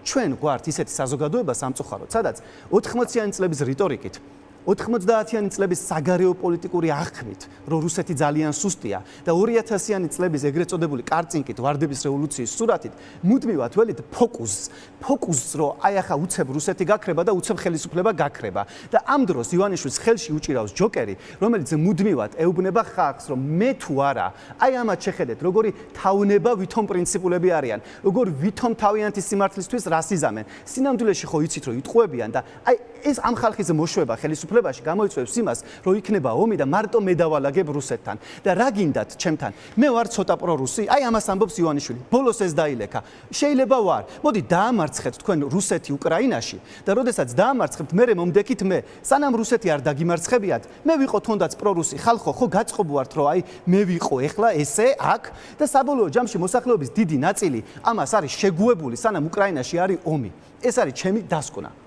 ჩვენ გვართ ისეთი საზოგადოება სამწუხაროდ, სადაც 80-იანი წლების რიტორიკით 90-იანი წლების საგარეო პოლიტიკური აღქმით, რომ რუსეთი ძალიან სუსტია და 2000-იანი წლების ეგრეთ წოდებული კარწინკით, ვარდების რევოლუციის სურათით, მუდმივად ველით ფოკუსს, რომ აი ახლა უცებ რუსეთი გაქრება და უცებ ხელისუფლება გაქრება. და ამ დროს ივანიშვილის ხელში უჭირავს ჯოკერი, რომელიც მუდმივად ეუბნება ხალხს, რომ მე თუ არა, აი ამათ შეხედეთ, როგორი თავნება ვითომ პრინციპულები არიან, როგორ ვითომ თავიანთი სიმართლისთვის რას იზამენ. სინამდვილეში ხო იცით, რომ იტყუებიან და აი ეს ამ ხალხის მოშვება ხელისუფლებაში გამოიწვევს იმას, რომ იქნება ომი და მარტო მე დავალაგებ რუსეთთან. და რა გინდათ ჩემთან? მე ვარ ცოტა პრორუსი, აი ამას ამბობს ივანიშვილი. ბოლოს ეს დაილექა. შეიძლება ვარ. მოდი დაამარცხეთ თქვენ რუსეთი უკრაინაში და როდესაც დაამარცხებთ, მე მომდექით მე. სანამ რუსეთი არ დაგიმარცხებიათ, მე ვიყო თუნდაც პრორუსი ხალხო, ხო გაწყობვართ, რომ აი მე ვიყო ეხლა ესე აქ და საბოლოო ჯამში მოსახლეობის დიდი ნაწილი ამას არის შეგუებული, სანამ უკრაინაში არის ომი. ეს არის ჩემი დასკვნა.